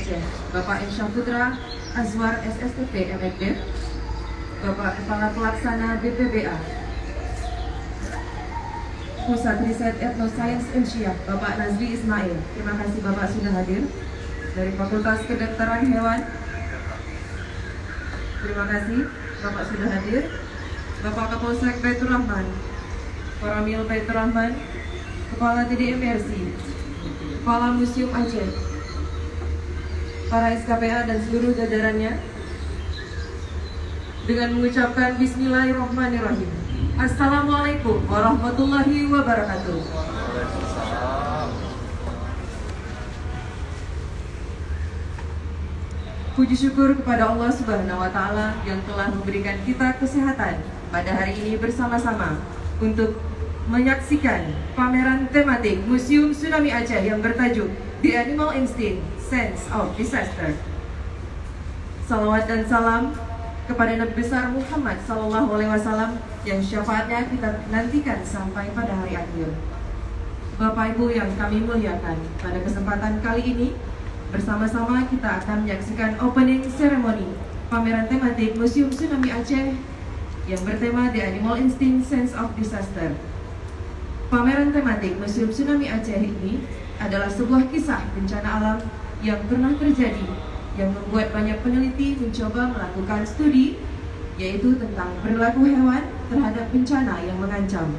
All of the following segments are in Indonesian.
Aceh, Bapak M. Syahputra Azwar SSTP MFD, Bapak Kepala Pelaksana BPBA Pusat Riset Etnoscience Insyaf, Bapak Nazri Ismail. Terima kasih Bapak sudah hadir. Dari Fakultas Kedokteran Hewan, terima kasih Bapak sudah hadir. Bapak Kapolsek Baitur Rahman, Koramil Baitur Rahman, Kepala TDMRC, Kepala Museum Aceh, para SKPA dan seluruh jajarannya, dengan mengucapkan Bismillahirrahmanirrahim. Assalamualaikum warahmatullahi wabarakatuh. Puji syukur kepada Allah Subhanahu wa Ta'ala yang telah memberikan kita kesehatan pada hari ini bersama-sama untuk menyaksikan pameran tematik Museum Tsunami Aceh yang bertajuk The Animal Instinct, Sense of Disaster. Salawat dan salam kepada Nabi besar Muhammad SAW yang syafaatnya kita nantikan sampai pada hari akhir. Bapak Ibu yang kami muliakan, pada kesempatan kali ini bersama-sama kita akan menyaksikan opening ceremony pameran tematik Museum Tsunami Aceh yang bertema The Animal Instinct, Sense of Disaster. Pameran tematik Museum Tsunami Aceh ini adalah sebuah kisah bencana alam yang pernah terjadi, yang membuat banyak peneliti mencoba melakukan studi, yaitu tentang perilaku hewan terhadap bencana yang mengancam.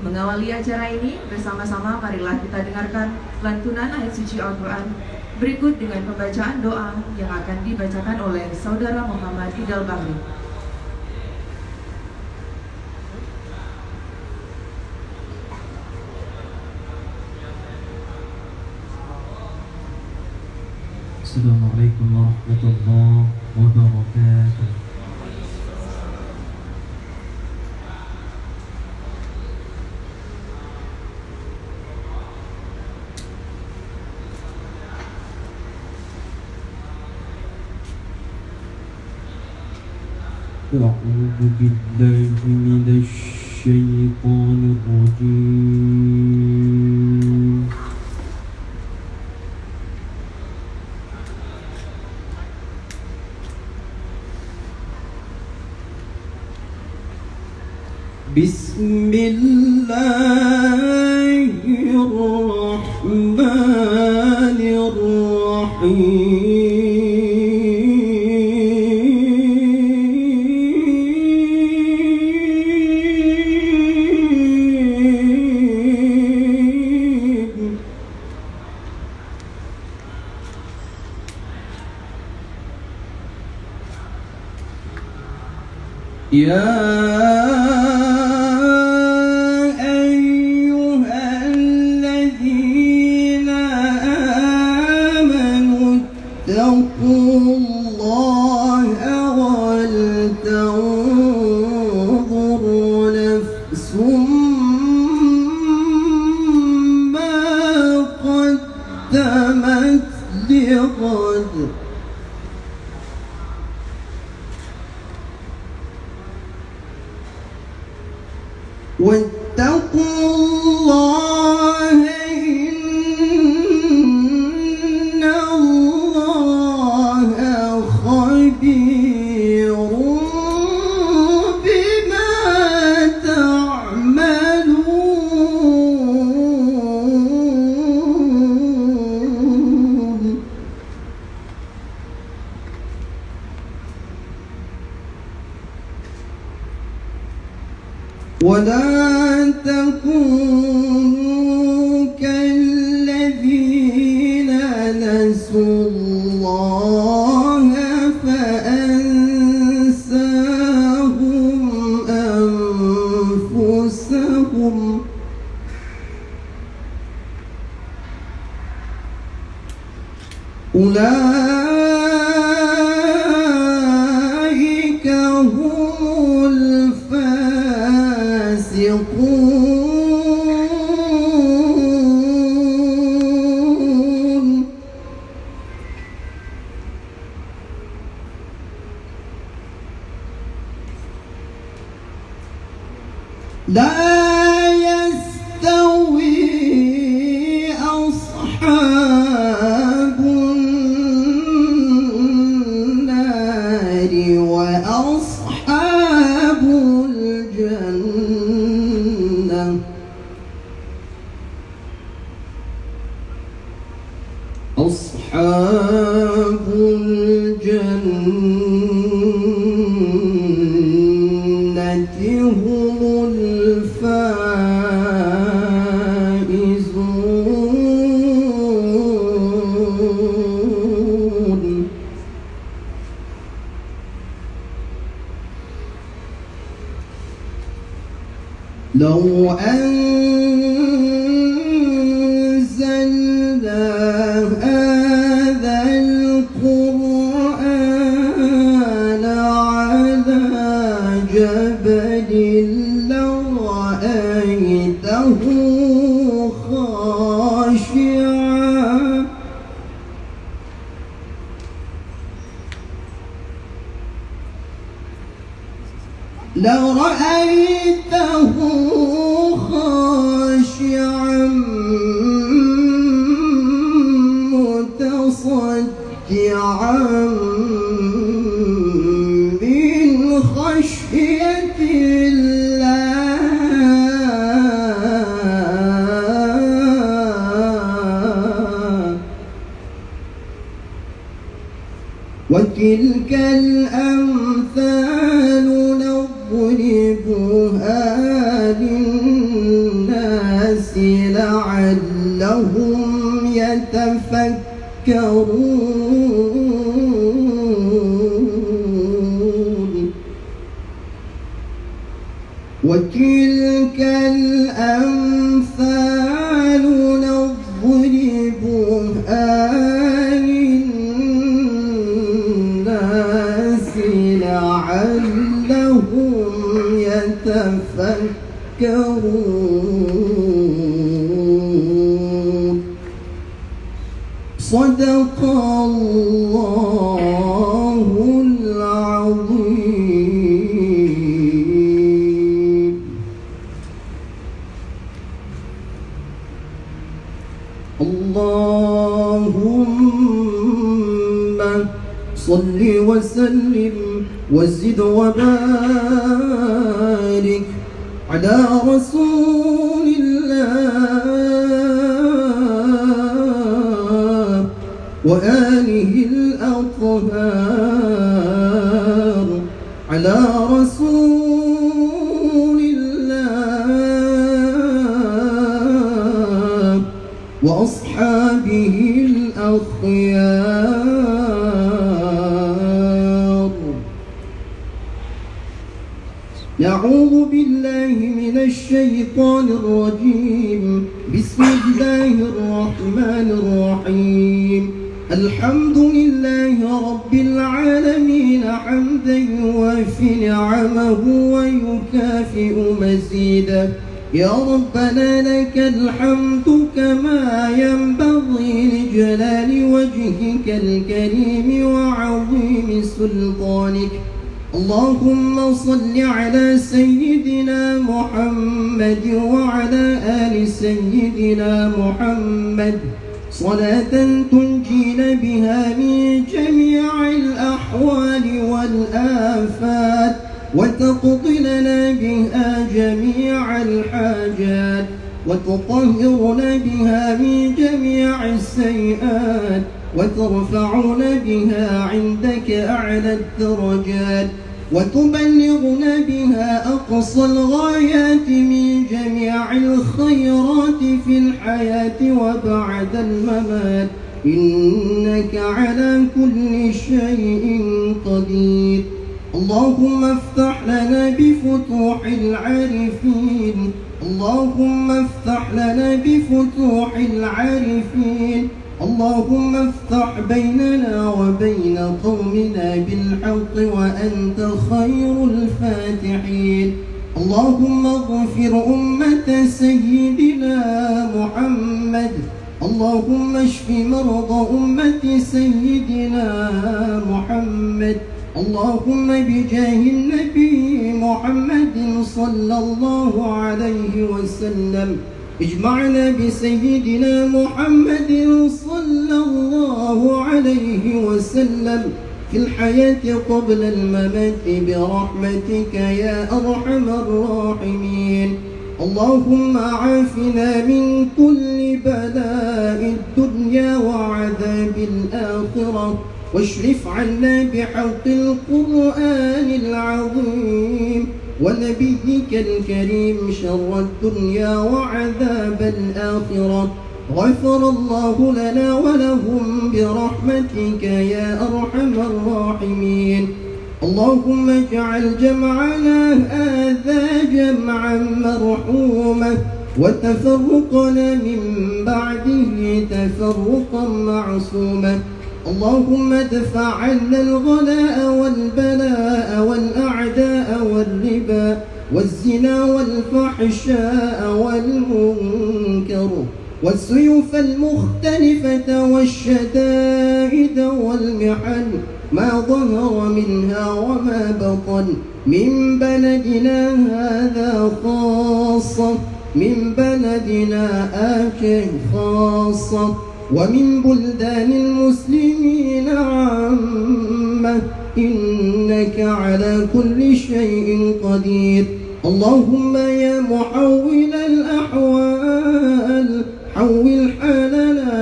Mengawali acara ini bersama-sama, marilah kita dengarkan lantunan ayat suci Al-Quran berikut dengan pembacaan doa yang akan dibacakan oleh Saudara Muhammad Idal Bahri. Assalamualaikum warahmatullahi wabarakatuh. أعوذ بالله من الشيطان الرجيم. بسم الله الرحمن الرحيم. يا أيها الذين آمنوا اتقوا الله ولتنظر نفس ما قدمت لغد واتقوا الله إن الله خبير بما تعملون. ولا تكونوا كالذين نسوا الله فأنساهم أنفسهم أولئك هم الفاسقون. لا يستوي أصحاب أصحاب الجنة هم الفائزون. لو أنزلنا هذا القرآن على جبل لرأيته خاشعا خاشعا متصدعا من خشية الله. وتلك الأمثال نضربها للناس لعلهم يتفكرون. وتلك الأمثال نضربها للناس لعلهم يتفكرون. صدق الله العظيم. اللهم صل وسلم وزد وبارك على رسول الله وآله الأطهار، على رسول الله وأصحابه الأخيار. نعوذ بالله من الشيطان الرجيم. بسم الله الرحمن الرحيم. الحمد لله رب العالمين حمدا يوافي نعمه ويكافئ مزيده. يا ربنا لك الحمد كما ينبغي لجلال وجهك الكريم وعظيم سلطانك. اللهم صل على سيدنا محمد وعلى آل سيدنا محمد صلاة تنجينا بها من جميع الأحوال والآفات وتقضي لنا بها جميع الحاجات وتطهرنا بها من جميع السيئات وترفعنا بها عندك أعلى الدرجات وتبلغنا بها أقصى الغايات من جميع الخيرات في الحياة وبعد الممات. إنك على كل شيء قدير. اللهم افتح لنا بفتوح العارفين. اللهم افتح لنا بفتوح العارفين. اللهم افتح بيننا وبين قومنا بالحق وأنت خير الفاتحين. اللهم اغفر أمة سيدنا محمد. اللهم اشف مرضى أمة سيدنا محمد. اللهم بجاه النبي محمد صلى الله عليه وسلم اجمعنا بسيدنا محمد صلى الله عليه وسلم في الحياة قبل الممات برحمتك يا أرحم الراحمين. اللهم عافنا من كل بلاء الدنيا وعذاب الآخرة، واشرف عنا بحق القرآن العظيم ونبيك الكريم شر الدنيا وعذاب الآخرة. غفر الله لنا ولهم برحمتك يا أرحم الراحمين. اللهم اجعل جمعنا هذا جمعا مرحوما، وتفرقنا من بعده تفرقا معصوما. اللهم ادفع عنا الغلاء والبلاء والأعداء والربا والزنا والفحشاء والمنكر والسيوف المختلفة والشدائد والمحن، ما ظهر منها وما بطن، من بلدنا هذا خاصة، من بلدنا آكل خاصة، ومن بلدان المسلمين عامة، إنك على كل شيء قدير. اللهم يا محول الأحوال حول حالنا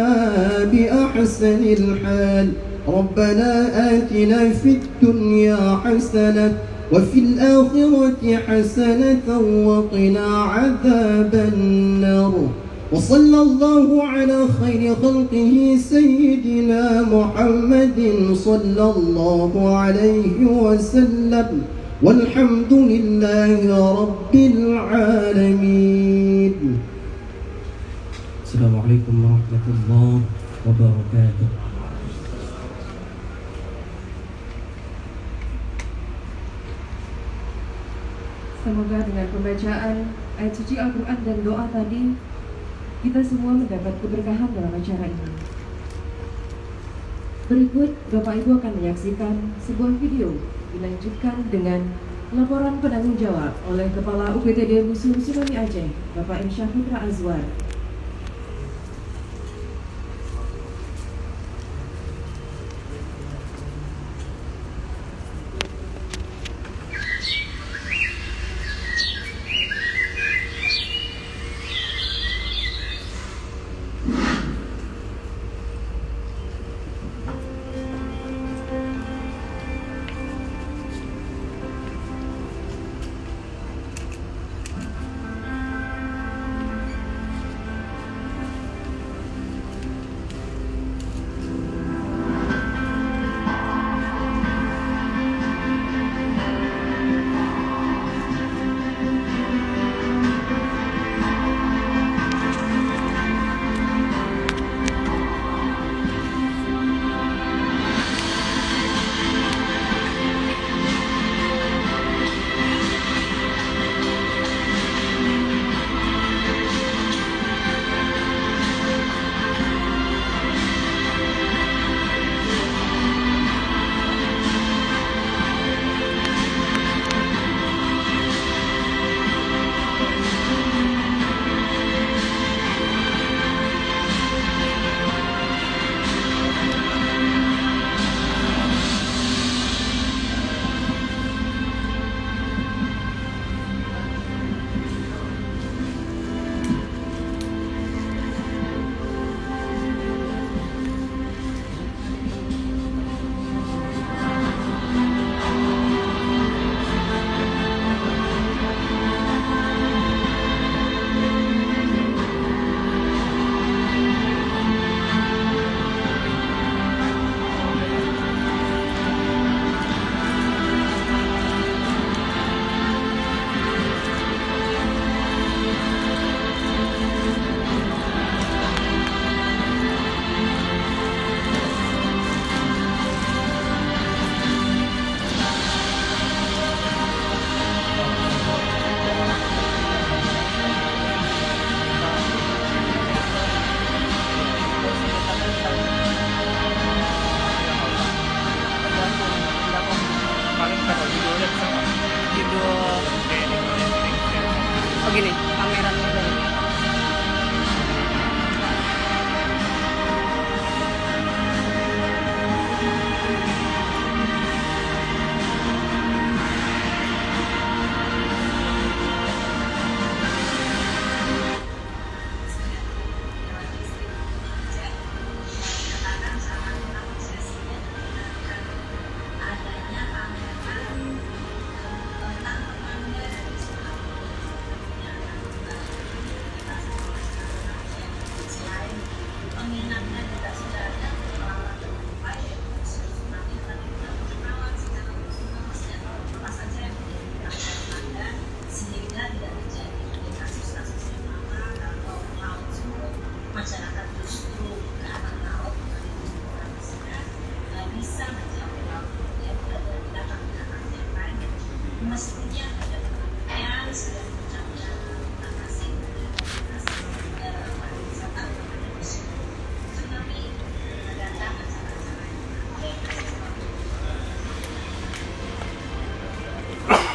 بأحسن الحال. ربنا آتنا في الدنيا حسنة وفي الآخرة حسنة وقنا عذاب النار. وصلى الله على خير خلقه سيدنا محمد صلى الله عليه وسلم، والحمد لله رب العالمين. السلام عليكم ورحمة الله وبركاته. Semoga dengan pembacaan ayat suci Al-Quran dan doa tadi, kita semua mendapat keberkahan dalam acara ini. Berikut Bapak Ibu akan menyaksikan sebuah video dilanjutkan dengan laporan penanggung jawab oleh Kepala UPTD Museum Tsunami Aceh, Bapak M. Syafitra Azwar.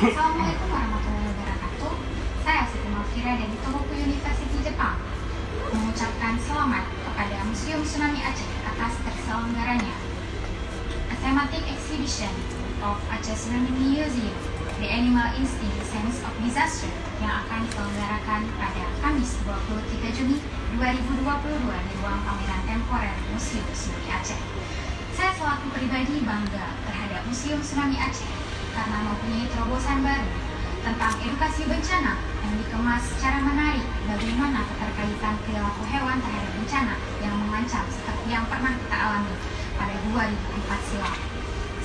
Assalamualaikum warahmatullahi wabarakatuh. Saya Siti Malvira dari Tohoku University Jepang mengucapkan selamat kepada Museum Tsunami Aceh atas terselenggaranya A Thematic Exhibition of Aceh Tsunami Museum, The Animal Instinct Sense of Disaster yang akan diselenggarakan pada Kamis 23 Juni 2022 di ruang pameran temporer Museum Tsunami Aceh. Saya selaku pribadi bangga terhadap Museum Tsunami Aceh karena mempunyai terobosan baru tentang edukasi bencana yang dikemas secara menarik bagaimana keterkaitan perilaku hewan terhadap bencana yang mengancam seperti yang pernah kita alami pada 2004 silam.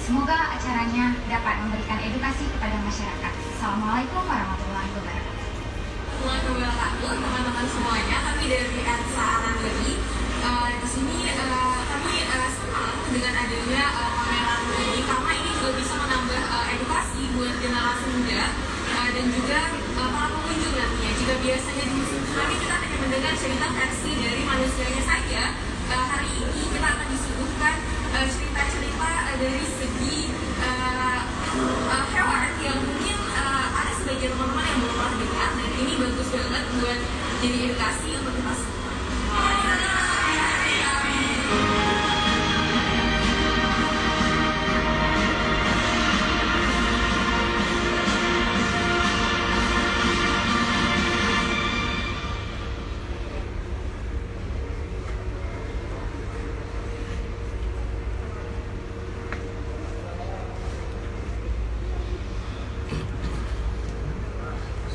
Semoga acaranya dapat memberikan edukasi kepada masyarakat. Assalamualaikum warahmatullahi wabarakatuh. Assalamualaikum warahmatullahi wabarakatuh, teman-teman semuanya. Kami dari Ansa Anandeli. Di sini kami senang dengan adanya pameran ini karena ini juga bisa menambah edukasi buat generasi muda dan juga para pengunjung nantinya. Jika biasanya di musim tsunami kita hanya mendengar cerita versi dari manusianya saja, hari ini kita akan disuguhkan cerita-cerita dari segi hewan yang mungkin ada sebagian teman-teman yang belum pernah dengar, dan ini bagus banget buat jadi edukasi untuk kita semua.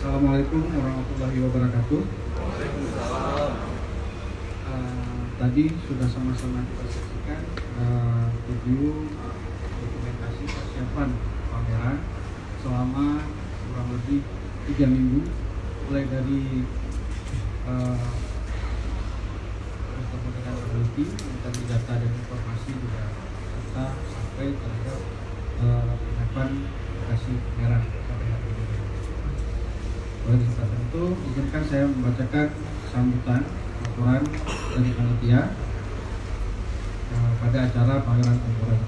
Assalamualaikum warahmatullahi wabarakatuh. Tadi sudah sama-sama kita saksikan video dokumentasi persiapan pameran selama kurang lebih 3 minggu, mulai dari bertemu dengan peneliti, mencari data dan informasi juga, serta sampai terhadap penyiapan edukasi pameran sampai hari ini. Oleh sebab itu, izinkan saya membacakan sambutan laporan dari panitia pada acara pameran temporer.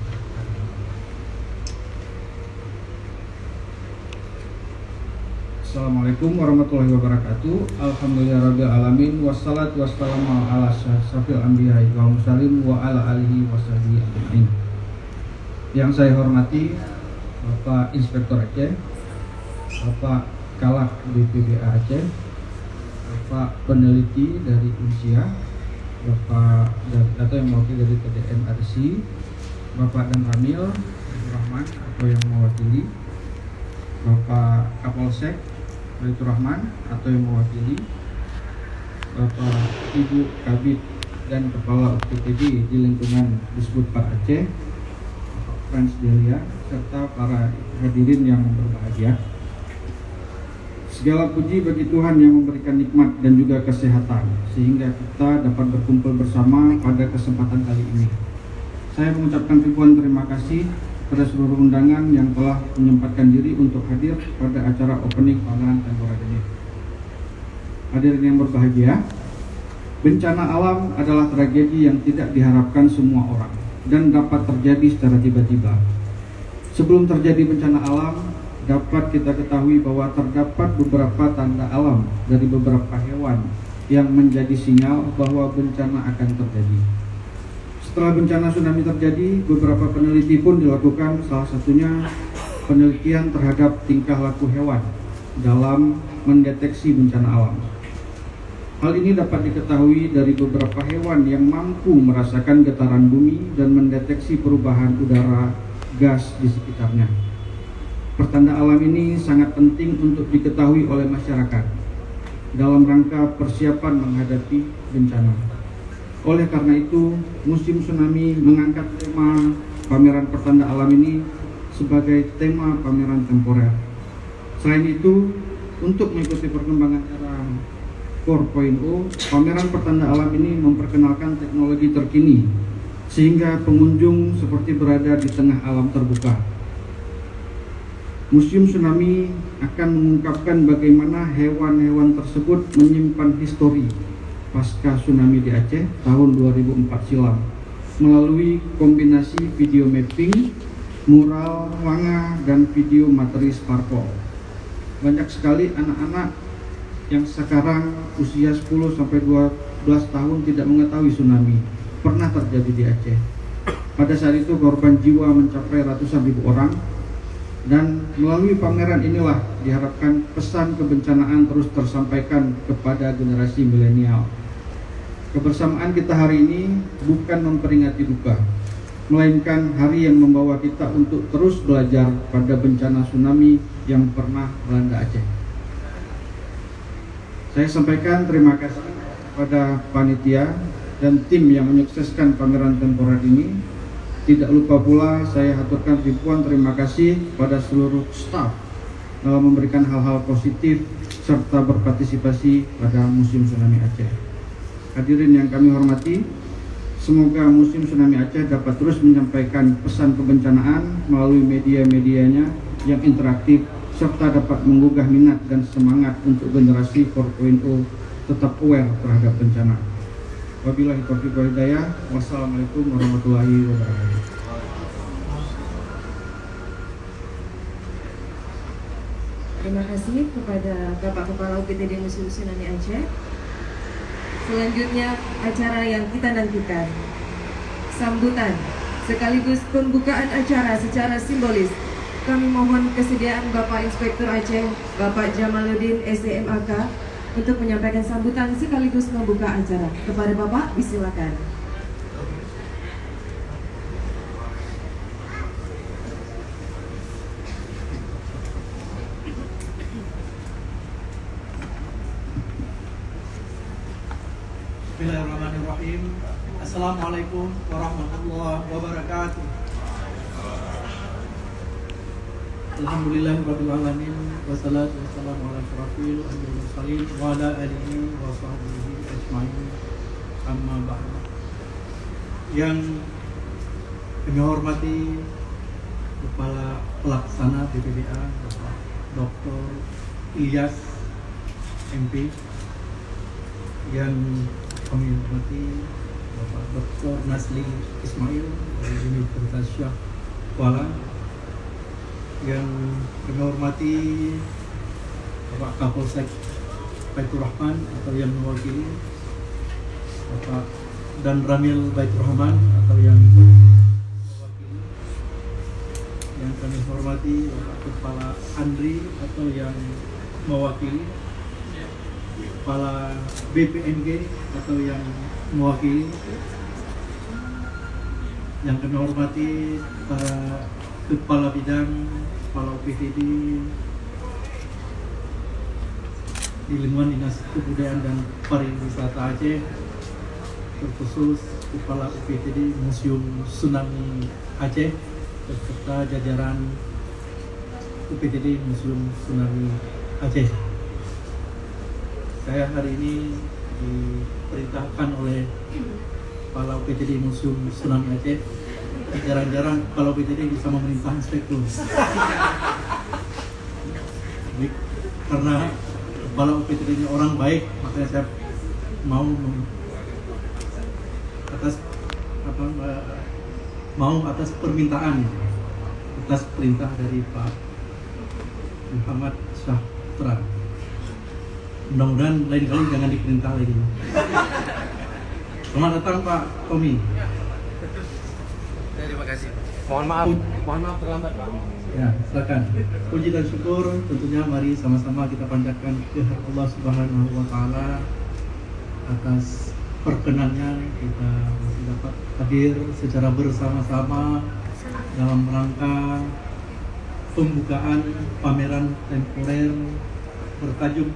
Assalamualaikum warahmatullahi wabarakatuh. Alhamdulillahirabbil alamin, wassalatu wassalamu ala asyrafil anbiya'i wal mursalin wa ala alihi washabihi ajmain. Yang saya hormati Bapak Inspektur Aceh, Bapak Kalak BPBA Aceh, Bapak peneliti dari UNSIA, Bapak atau yang mewakili dari TDN RC, Bapak dan Ramil Rahman atau yang mewakili, Bapak Kapolsek Baitur Rahman atau yang mewakili, Bapak Ibu Kabid dan Kepala UPTD di lingkungan Disbud Par Aceh, Bapak Frans Delia, serta para hadirin yang berbahagia. Segala puji bagi Tuhan yang memberikan nikmat dan juga kesehatan sehingga kita dapat berkumpul bersama pada kesempatan kali ini. Saya mengucapkan ribuan terima kasih pada seluruh undangan yang telah menyempatkan diri untuk hadir pada acara opening pameran temporer ini. Hadirin yang berbahagia, bencana alam adalah tragedi yang tidak diharapkan semua orang dan dapat terjadi secara tiba-tiba. Sebelum terjadi bencana alam, dapat kita ketahui bahwa terdapat beberapa tanda alam dari beberapa hewan yang menjadi sinyal bahwa bencana akan terjadi. Setelah bencana tsunami terjadi, beberapa peneliti pun dilakukan, salah satunya penelitian terhadap tingkah laku hewan dalam mendeteksi bencana alam. Hal ini dapat diketahui dari beberapa hewan yang mampu merasakan getaran bumi dan mendeteksi perubahan udara gas di sekitarnya. Pertanda alam ini sangat penting untuk diketahui oleh masyarakat dalam rangka persiapan menghadapi bencana. Oleh karena itu, Museum Tsunami mengangkat tema pameran pertanda alam ini sebagai tema pameran temporer. Selain itu, untuk mengikuti perkembangan era 4.0, pameran pertanda alam ini memperkenalkan teknologi terkini sehingga pengunjung seperti berada di tengah alam terbuka. Museum Tsunami akan mengungkapkan bagaimana hewan-hewan tersebut menyimpan histori pasca tsunami di Aceh tahun 2004 silam melalui kombinasi video mapping, mural, manga, dan video materi sparkle. Banyak sekali anak-anak yang sekarang usia 10-12 tahun tidak mengetahui tsunami pernah terjadi di Aceh. Pada saat itu korban jiwa mencapai ratusan ribu orang, dan melalui pameran inilah diharapkan pesan kebencanaan terus tersampaikan kepada generasi milenial. Kebersamaan kita hari ini bukan memperingati duka, melainkan hari yang membawa kita untuk terus belajar pada bencana tsunami yang pernah melanda Aceh. Saya sampaikan terima kasih kepada panitia dan tim yang menyukseskan pameran temporer ini. Tidak lupa pula saya haturkan ribuan terima kasih pada seluruh staf dalam memberikan hal-hal positif serta berpartisipasi pada Museum Tsunami Aceh. Hadirin yang kami hormati, semoga Museum Tsunami Aceh dapat terus menyampaikan pesan kebencanaan melalui media-medianya yang interaktif serta dapat menggugah minat dan semangat untuk generasi 4.0 tetap aware terhadap bencana. Wabillahi taufiq wal hidayah. Wassalamualaikum warahmatullahi wabarakatuh. Terima kasih kepada Bapak Kepala UPTD Museum Tsunami Aceh. Selanjutnya acara yang kita nantikan, sambutan sekaligus pembukaan acara secara simbolis. Kami mohon kesediaan Bapak Inspektur Aceh, Bapak Jamaluddin SDMAK untuk menyampaikan sambutan sekaligus membuka acara. Kepada Bapak, disilakan. Bismillahirrahmanirrahim. Assalamualaikum warahmatullahi wabarakatuh. Alhamdulillahirabbil alamin wassalatu wassalamu ala asyrafil mursalin wa ala alihi wa sahbihi ajmain. Amma ba'd. Yang kami hormati Kepala Pelaksana BPBA Bapak Dr. Ilyas MP, yang kami hormati Bapak Dr. Nasli Ismail dari Universitas Syah Kuala, yang kami hormati Bapak Kapolsek Baitur Rahman atau yang mewakili, Bapak dan Ramil Baitur Rahman atau yang mewakili, yang kami hormati Bapak Kepala Andri atau yang mewakili, Kepala BPNG atau yang mewakili, yang kami hormati para Kepala Bidang, Kepala UPTD di lingkungan Dinas Kebudayaan dan Pariwisata Aceh, terkhusus Kepala UPTD Museum Tsunami Aceh beserta jajaran UPTD Museum Tsunami Aceh. Saya hari ini diperintahkan oleh Kepala UPTD Museum Tsunami Aceh. Jarang-jarang Kepala UPTD bisa memerintah inspektur. Karena Kepala UPTD-nya orang baik, makanya saya mau atas permintaan, atas perintah dari Pak Muhammad Syahputra. Mudah-mudahan lain kali jangan diperintah lagi. Selamat datang Pak Tommy. Terima kasih. Mohon maaf terlambat Pak. Ya, silakan. Puji dan syukur tentunya mari sama-sama kita panjatkan kehadirat Allah Subhanahu wa taala atas perkenannya kita masih dapat hadir secara bersama-sama dalam rangka pembukaan pameran temporer bertajuk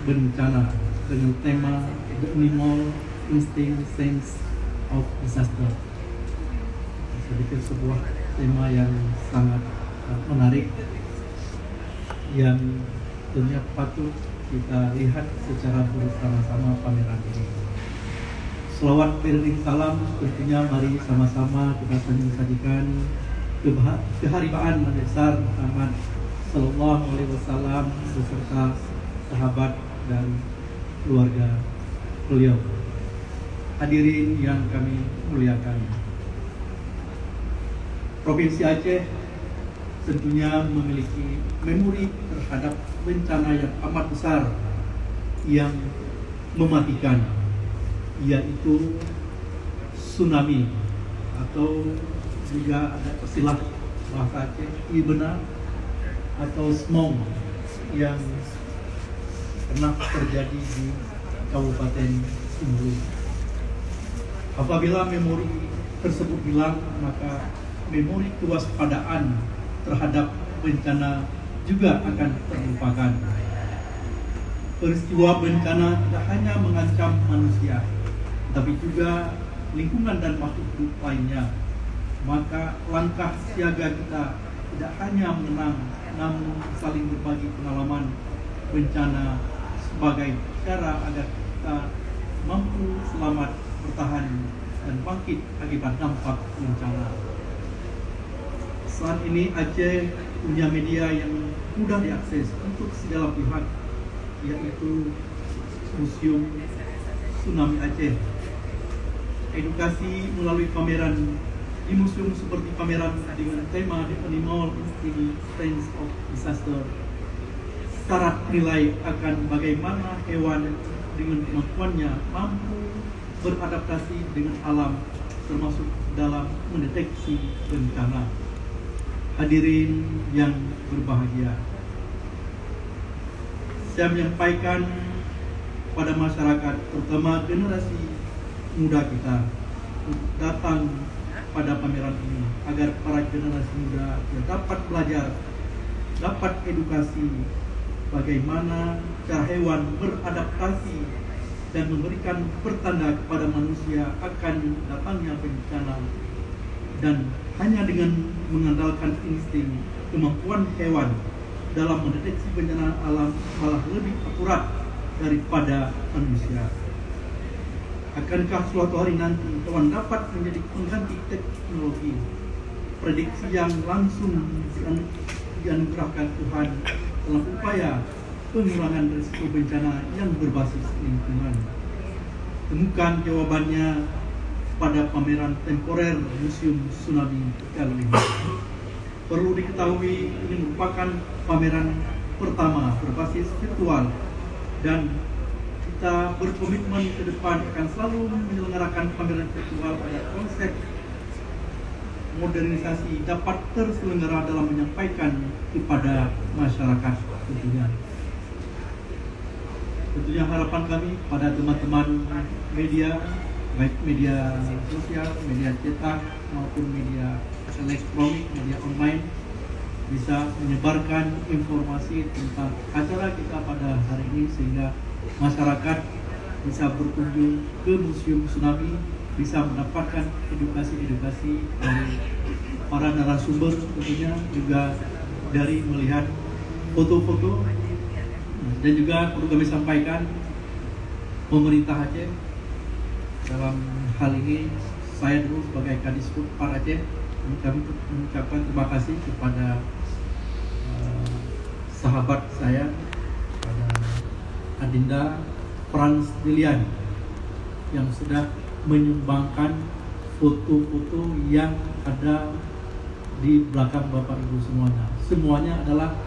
bencana dengan tema The Animal Instinct Sense of Disaster. Saya pikir sebuah tema yang sangat menarik yang tentunya patut kita lihat secara bersama-sama pameran ini. Selawat beriring salam tentunya mari sama-sama kita sajikan keharibaan Nabi besar Muhammad Sallallahu Alaihi Wasallam beserta sahabat dan keluarga beliau. Hadirin yang kami muliakan, Provinsi Aceh tentunya memiliki memori terhadap bencana yang amat besar yang mematikan, yaitu tsunami atau juga ada istilah bahasa Aceh Ibena atau smog yang pernah terjadi di Kabupaten Sumbawa. Apabila memori tersebut hilang, maka memori kewaspadaan terhadap bencana juga akan terlupakan. Peristiwa bencana tidak hanya mengancam manusia, tapi juga lingkungan dan makhluk hidup lainnya. Maka langkah siaga kita tidak hanya mengenang, namun saling berbagi pengalaman bencana sebagai cara agar kita mampu selamat bertahan dan bangkit akibat dampak bencana. Saat ini Aceh punya media yang mudah diakses untuk segala pihak, yaitu Museum Tsunami Aceh. Edukasi melalui pameran di museum seperti pameran dengan tema The Animal Instincts of Disaster, syarat nilai akan bagaimana hewan dengan kemampuannya mampu beradaptasi dengan alam, termasuk dalam mendeteksi bencana. Hadirin yang berbahagia, saya menyampaikan pada masyarakat, terutama generasi muda kita, datang pada pameran ini agar para generasi muda dapat belajar, dapat edukasi bagaimana cara hewan beradaptasi dan memberikan pertanda kepada manusia akan datangnya bencana. Dan hanya dengan mengandalkan insting, kemampuan hewan dalam mendeteksi bencana alam malah lebih akurat daripada manusia. Akankah suatu hari nanti hewan dapat menjadi pengganti teknologi? Prediksi yang langsung dianugerahkan Tuhan dalam upaya pengurangan risiko bencana yang berbasis lingkungan. Temukan jawabannya pada pameran temporer Museum Tsunami kali ini. Perlu diketahui, ini merupakan pameran pertama berbasis virtual, dan kita berkomitmen ke depan akan selalu menyelenggarakan pameran virtual agar konsep modernisasi dapat terselenggara dalam menyampaikan kepada masyarakat tentunya. Tentunya harapan kami pada teman-teman media, baik media sosial, media cetak maupun media elektronik, media online, bisa menyebarkan informasi tentang acara kita pada hari ini sehingga masyarakat bisa berkunjung ke Museum Tsunami, bisa mendapatkan edukasi-edukasi dari para narasumber, tentunya juga dari melihat foto-foto. Dan juga perlu kami sampaikan, pemerintah Aceh dalam hal ini, saya dulu sebagai Kadisduk Par Aceh, kami mengucapkan terima kasih kepada sahabat saya, pada Adinda Frans Dilian, yang sudah menyumbangkan foto-foto yang ada di belakang Bapak Ibu semuanya. Semuanya adalah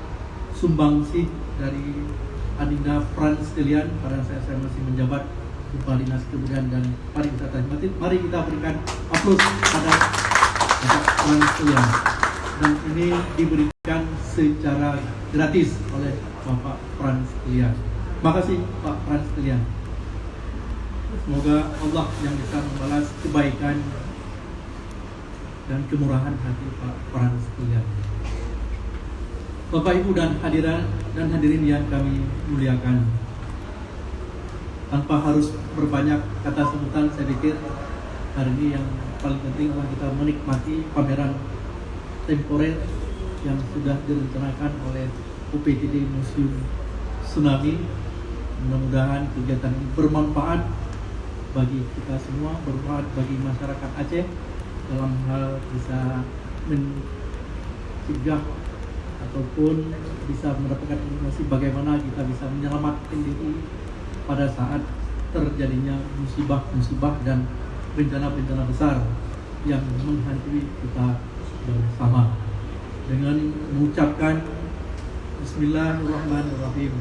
sumbangsih dari Adinda Frans Dilian pada saya masih menjabat Kepala Dinas Kebudayaan dan Pariwisata. Mari kita berikan aplaus pada Bapak Frans Dilian. Dan ini diberikan secara gratis oleh Bapak Frans Dilian. Makasih Pak Frans Dilian. Semoga Allah yang bisa membalas kebaikan dan kemurahan hati Pak Frans Dilian. Bapak Ibu dan hadirin yang kami muliakan, tanpa harus berbanyak kata sebutan, saya pikir hari ini yang paling penting adalah kita menikmati pameran temporer yang sudah direncanakan oleh UPTD Museum Tsunami. Mudah-mudahan kegiatan ini bermanfaat bagi kita semua, bermanfaat bagi masyarakat Aceh dalam hal bisa mencegah ataupun bisa mendapatkan informasi bagaimana kita bisa menyelamatkan diri pada saat terjadinya musibah-musibah dan bencana-bencana besar yang menghantui kita bersama. Dengan mengucapkan Bismillahirrahmanirrahim,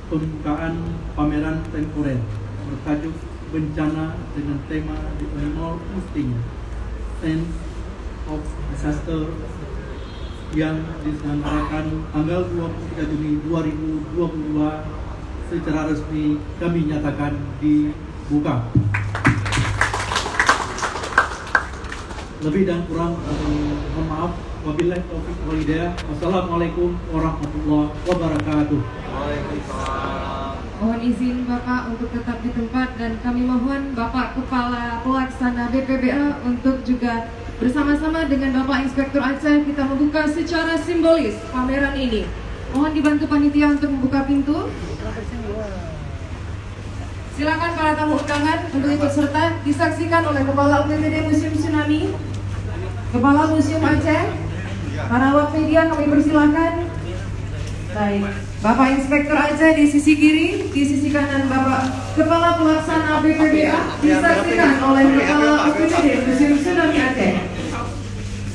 pembukaan pameran temporer bertajuk bencana dengan tema The Animal Instinct Sense of Disaster yang diselenggarakan tanggal 23 Juni 2022 secara resmi kami nyatakan dibuka. Lebih dan kurang mohon maaf. Wabillahi taufiq wal hidayah. Wassalamualaikum warahmatullahi wabarakatuh. Mohon izin Bapak untuk tetap di tempat dan kami mohon Bapak Kepala Pelaksana BPBA untuk juga bersama-sama dengan Bapak Inspektur Aceh kita membuka secara simbolis pameran ini. Mohon dibantu panitia untuk membuka pintu. Silakan para tamu undangan untuk ikut serta disaksikan oleh Kepala UPTD Museum Tsunami, Kepala Museum Aceh, para awak media kami persilakan. Baik, Bapak Inspektur Aceh di sisi kiri, di sisi kanan Bapak Kepala Pelaksana BPBA disaksikan oleh Kepala UPTD Museum Tsunami Aceh.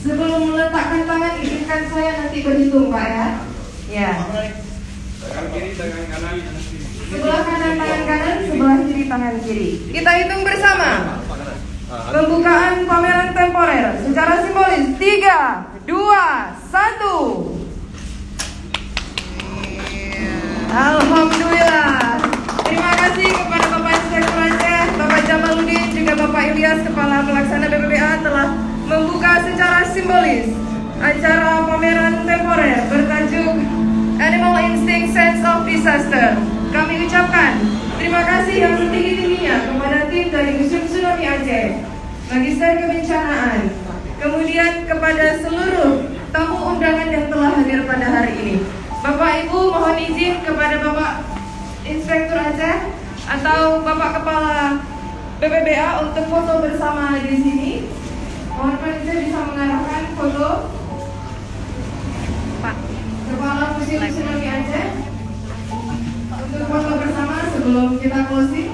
Sebelum meletakkan tangan, izinkan saya nanti berhitung Pak ya. Ya. Tangan kiri, tangan kanan. Sebelah kanan tangan kanan, sebelah kiri tangan kiri. Kita hitung bersama. Pembukaan pameran temporer secara simbolis 3, 2, 1. Alhamdulillah. Terima kasih kepada Bapak Inspektur Aceh, Bapak Jamaluddin, juga Bapak Ilyas, Kepala Pelaksana BPBA telah membuka secara simbolis acara pameran temporer bertajuk Animal Instinct Sense of Disaster. Kami ucapkan terima kasih yang setinggi-tingginya kepada tim dari Museum Tsunami Aceh, Magister Kebencanaan, kemudian kepada seluruh tamu undangan yang telah hadir pada hari ini. Bapak Ibu mohon izin kepada Bapak Inspektur Aceh atau Bapak Kepala BPBA untuk foto bersama di sini. Mohon panitia bisa mengarahkan foto Pak Kepala Museum Tsunami Aceh untuk foto bersama sebelum kita closing.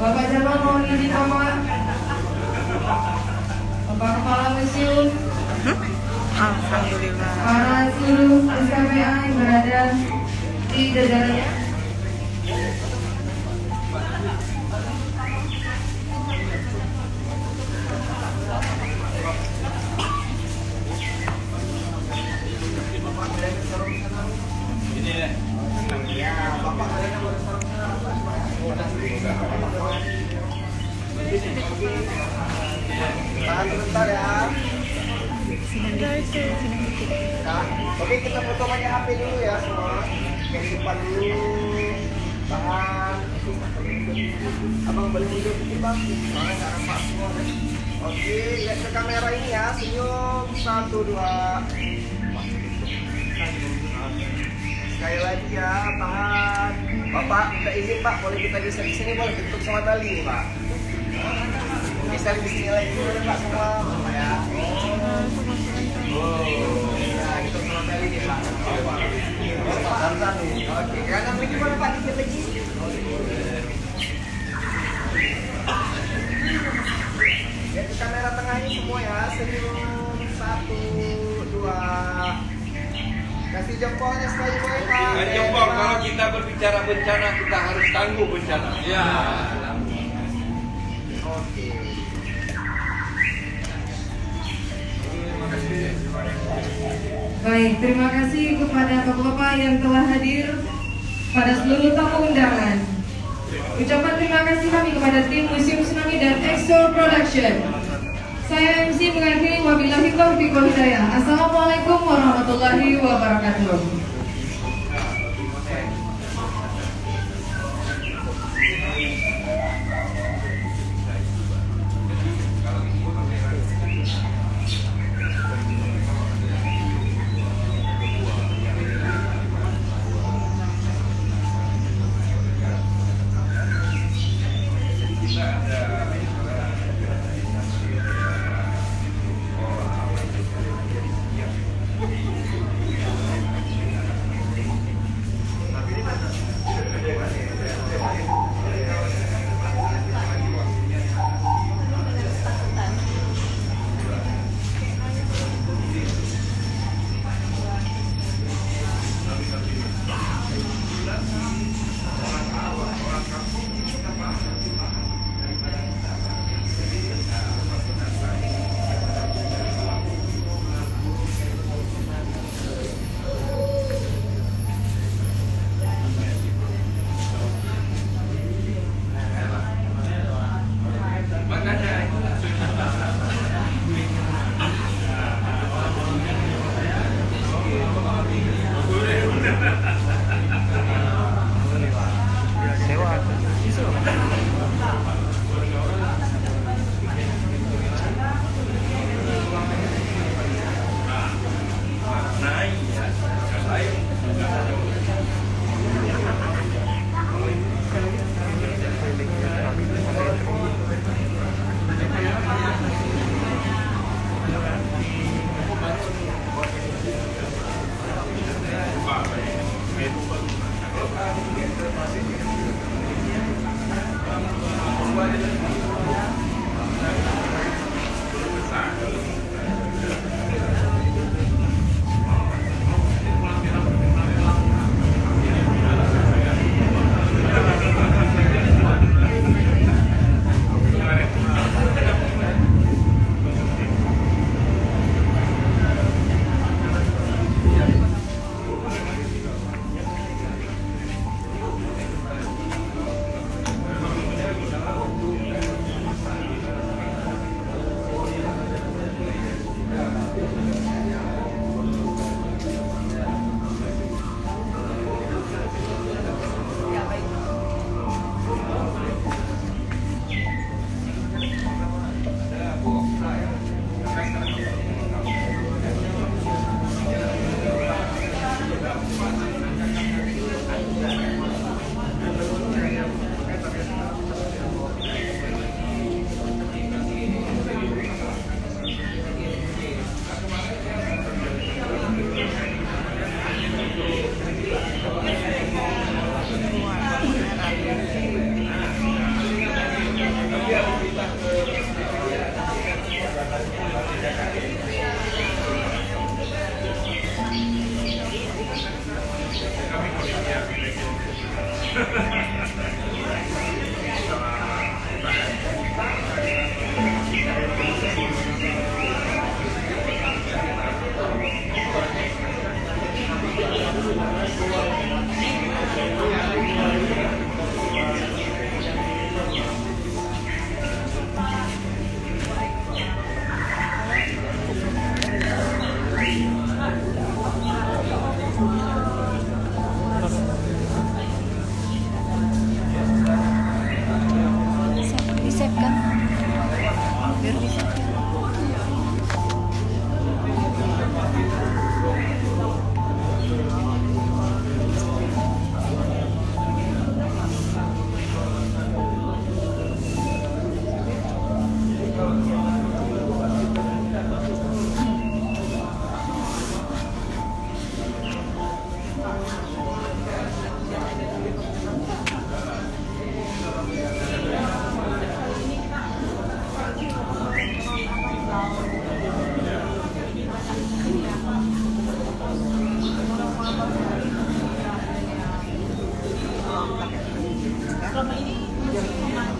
Bapak Jamal mohon izin sama Bapak Kepala Museum, Alhamdulillah. para seluruh SKPA yang berada di jajarannya. Tahan sebentar ya. Oke, kita foto pakai HP dulu ya semua. Depan dulu. Tahan. Abang balik dulu dikit bang. Oke, lihat ke kamera ini ya. Senyum. 1, 2. Sekali lagi ya, tahan. Bapak minta izin Pak, boleh kita geser di sini, boleh tutup sama tali nih Pak. Geser di sini lagi boleh Pak semua, Bapak ya. Nah, gitu sama tali nih Pak. Oke, kanan lagi boleh Pak, dikit lagi. Lihat ke kamera tengah ini semua ya, senyum. 1, 2. Kasih jempolnya sekali boleh Pak. Jempol, kalau kita berbicara bencana kita harus tangguh bencana. Ya. Oke. Baik, terima kasih kepada bapak-bapak yang telah hadir, pada seluruh tamu undangan. Ucapan terima kasih kami kepada tim Museum Tsunami dan EXO Production. Saya MC mengakhiri, wabillahi taufiq wal hidayah. Assalamualaikum warahmatullahi wabarakatuh.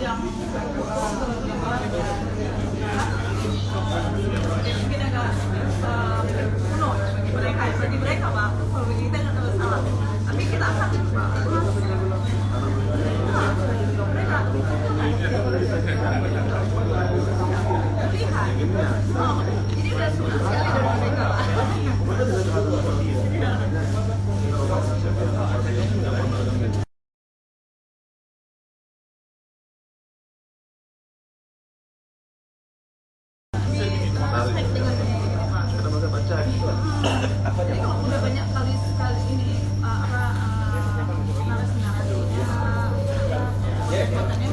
yang mungkin agak kuno bagi mereka, Pak. Kalau bagi kita nggak ada salah. Tapi kita akan mereka lihat. Oh, ini udah sulit sekali dari mereka, Pak. Jadi kalau udah banyak kali ini narasi-narasinya kekuatannya